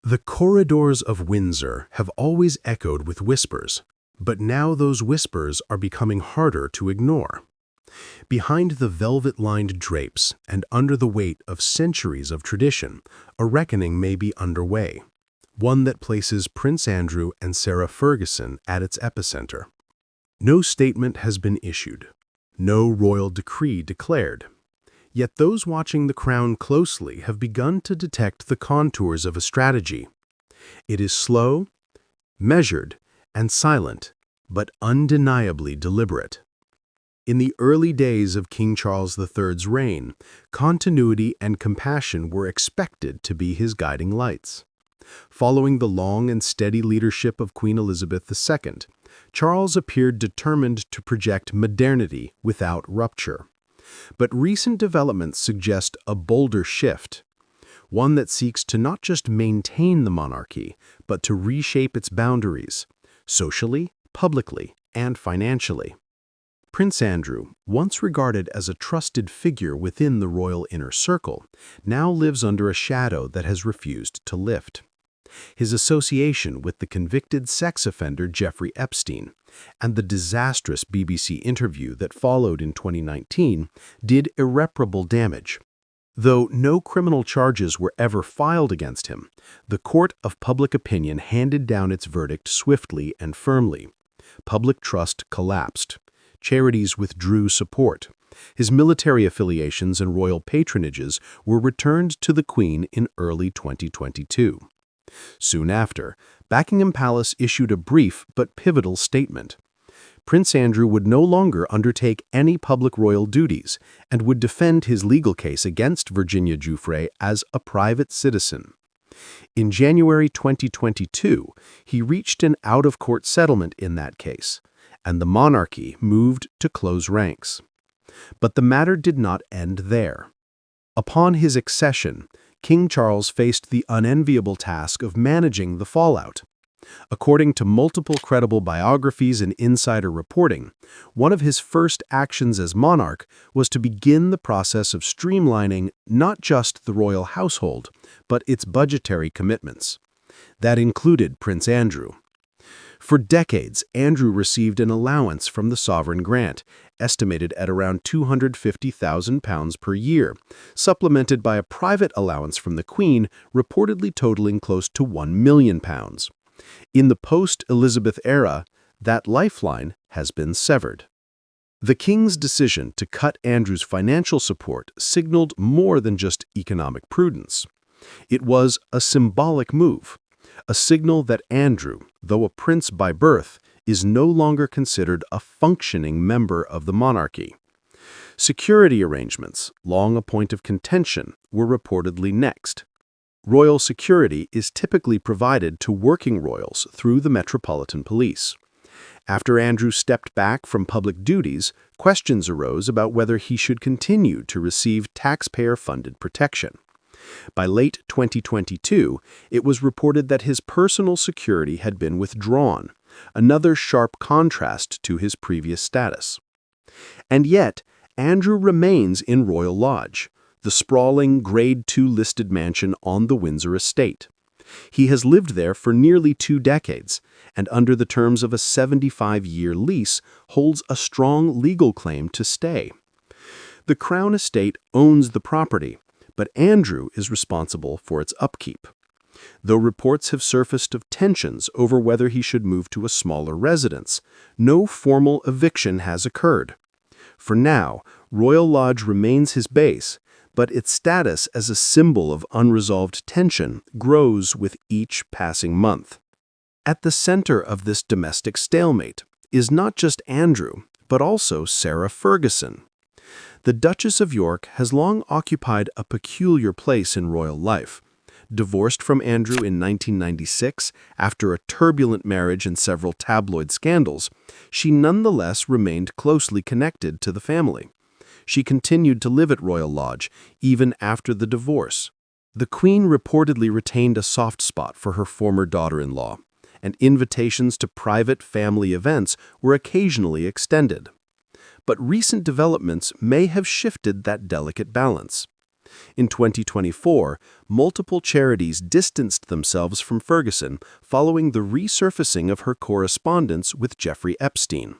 The corridors of Windsor have always echoed with whispers, but now those whispers are becoming harder to ignore. Behind the velvet-lined drapes and under the weight of centuries of tradition, a reckoning may be underway, one that places Prince Andrew and Sarah Ferguson at its epicenter. No statement has been issued, no royal decree declared. Yet those watching the crown closely have begun to detect the contours of a strategy. It is slow, measured, and silent, but undeniably deliberate. In the early days of King Charles III's reign, continuity and compassion were expected to be his guiding lights. Following the long and steady leadership of Queen Elizabeth II, Charles appeared determined to project modernity without rupture. But recent developments suggest a bolder shift, one that seeks to not just maintain the monarchy, but to reshape its boundaries, socially, publicly, and financially. Prince Andrew, once regarded as a trusted figure within the royal inner circle, now lives under a shadow that has refused to lift. His association with the convicted sex offender Jeffrey Epstein and the disastrous BBC interview that followed in 2019 did irreparable damage. Though no criminal charges were ever filed against him, the court of public opinion handed down its verdict swiftly and firmly. Public trust collapsed. Charities withdrew support. His military affiliations and royal patronages were returned to the Queen in early 2022. Soon after, Buckingham Palace issued a brief but pivotal statement. Prince Andrew would no longer undertake any public royal duties and would defend his legal case against Virginia Giuffre as a private citizen. In January 2022, he reached an out-of-court settlement in that case, and the monarchy moved to close ranks. But the matter did not end there. Upon his accession, King Charles faced the unenviable task of managing the fallout. According to multiple credible biographies and insider reporting, one of his first actions as monarch was to begin the process of streamlining not just the royal household, but its budgetary commitments. That included Prince Andrew. For decades, Andrew received an allowance from the sovereign grant, estimated at around £250,000 per year, supplemented by a private allowance from the Queen, reportedly totaling close to £1 million. In the post-Elizabeth era, that lifeline has been severed. The King's decision to cut Andrew's financial support signaled more than just economic prudence. It was a symbolic move, a signal that Andrew, though a prince by birth, is no longer considered a functioning member of the monarchy. Security arrangements, long a point of contention, were reportedly next. Royal security is typically provided to working royals through the Metropolitan Police. After Andrew stepped back from public duties, questions arose about whether he should continue to receive taxpayer-funded protection. By late 2022, it was reported that his personal security had been withdrawn, another sharp contrast to his previous status. And yet, Andrew remains in Royal Lodge, the sprawling Grade II listed mansion on the Windsor estate. He has lived there for nearly 2 decades, and under the terms of a 75-year lease, holds a strong legal claim to stay. The Crown Estate owns the property, but Andrew is responsible for its upkeep. Though reports have surfaced of tensions over whether he should move to a smaller residence, no formal eviction has occurred. For now, Royal Lodge remains his base, but its status as a symbol of unresolved tension grows with each passing month. At the center of this domestic stalemate is not just Andrew, but also Sarah Ferguson. The Duchess of York has long occupied a peculiar place in royal life. Divorced from Andrew in 1996 after a turbulent marriage and several tabloid scandals, she nonetheless remained closely connected to the family. She continued to live at Royal Lodge even after the divorce. The Queen reportedly retained a soft spot for her former daughter-in-law, and invitations to private family events were occasionally extended. But recent developments may have shifted that delicate balance. In 2024, multiple charities distanced themselves from Ferguson following the resurfacing of her correspondence with Jeffrey Epstein.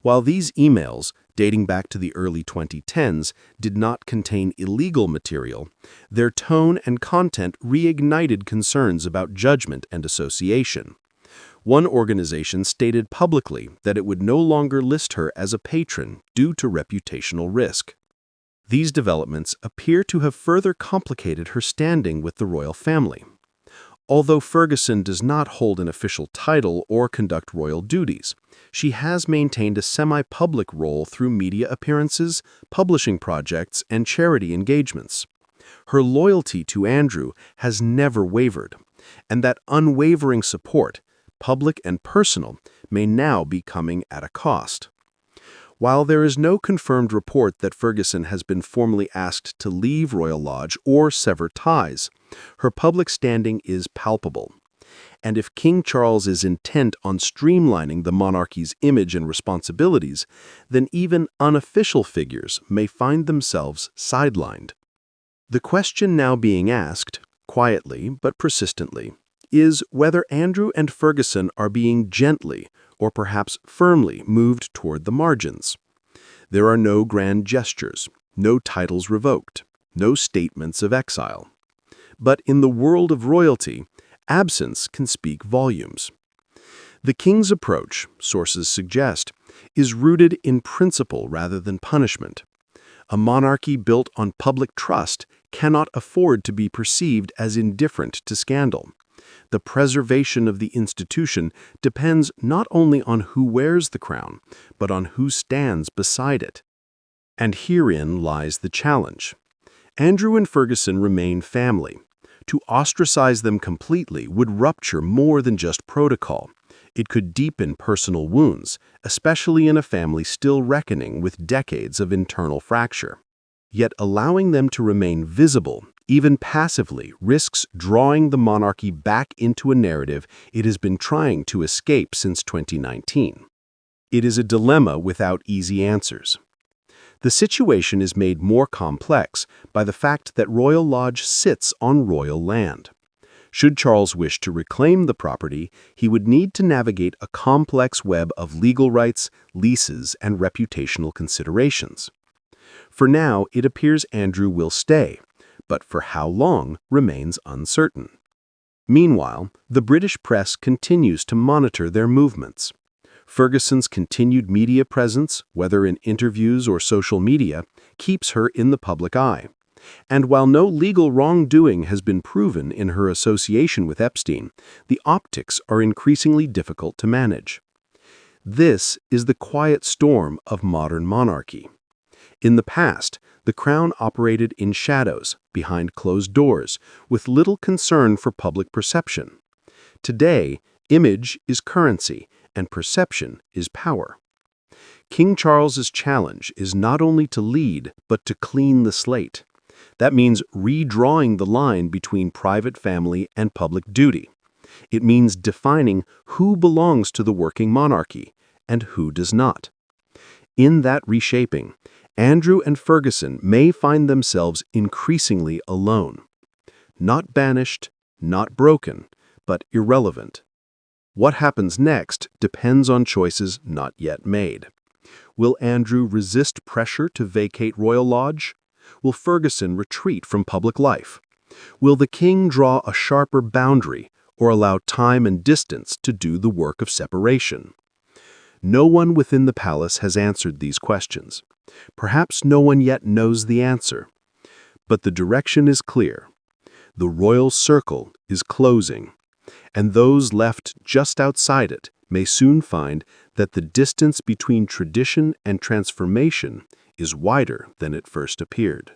While these emails, dating back to the early 2010s, did not contain illegal material, their tone and content reignited concerns about judgment and association. One organization stated publicly that it would no longer list her as a patron due to reputational risk. These developments appear to have further complicated her standing with the royal family. Although Ferguson does not hold an official title or conduct royal duties, she has maintained a semi-public role through media appearances, publishing projects, and charity engagements. Her loyalty to Andrew has never wavered, and that unwavering support, public and personal, may now be coming at a cost. While there is no confirmed report that Ferguson has been formally asked to leave Royal Lodge or sever ties, her public standing is palpable. And if King Charles is intent on streamlining the monarchy's image and responsibilities, then even unofficial figures may find themselves sidelined. The question now being asked, quietly but persistently, is whether Andrew and Ferguson are being gently, or perhaps firmly, moved toward the margins. There are no grand gestures, no titles revoked, no statements of exile. But in the world of royalty, absence can speak volumes. The king's approach, sources suggest, is rooted in principle rather than punishment. A monarchy built on public trust cannot afford to be perceived as indifferent to scandal. The preservation of the institution depends not only on who wears the crown, but on who stands beside it. And herein lies the challenge. Andrew and Ferguson remain family. To ostracize them completely would rupture more than just protocol. It could deepen personal wounds, especially in a family still reckoning with decades of internal fracture. Yet allowing them to remain visible, even passively, risks drawing the monarchy back into a narrative it has been trying to escape since 2019. It is a dilemma without easy answers. The situation is made more complex by the fact that Royal Lodge sits on royal land. Should Charles wish to reclaim the property, he would need to navigate a complex web of legal rights, leases, and reputational considerations. For now, it appears Andrew will stay, but for how long remains uncertain. Meanwhile, the British press continues to monitor their movements. Ferguson's continued media presence, whether in interviews or social media, keeps her in the public eye. And while no legal wrongdoing has been proven in her association with Epstein, the optics are increasingly difficult to manage. This is the quiet storm of modern monarchy. In the past, the crown operated in shadows, behind closed doors, with little concern for public perception. Today, image is currency, and perception is power. King Charles's challenge is not only to lead, but to clean the slate. That means redrawing the line between private family and public duty. It means defining who belongs to the working monarchy and who does not. In that reshaping, Andrew and Ferguson may find themselves increasingly alone. Not banished, not broken, but irrelevant. What happens next depends on choices not yet made. Will Andrew resist pressure to vacate Royal Lodge? Will Ferguson retreat from public life? Will the king draw a sharper boundary or allow time and distance to do the work of separation? No one within the palace has answered these questions. Perhaps no one yet knows the answer. But the direction is clear. The royal circle is closing, and those left just outside it may soon find that the distance between tradition and transformation is wider than it first appeared.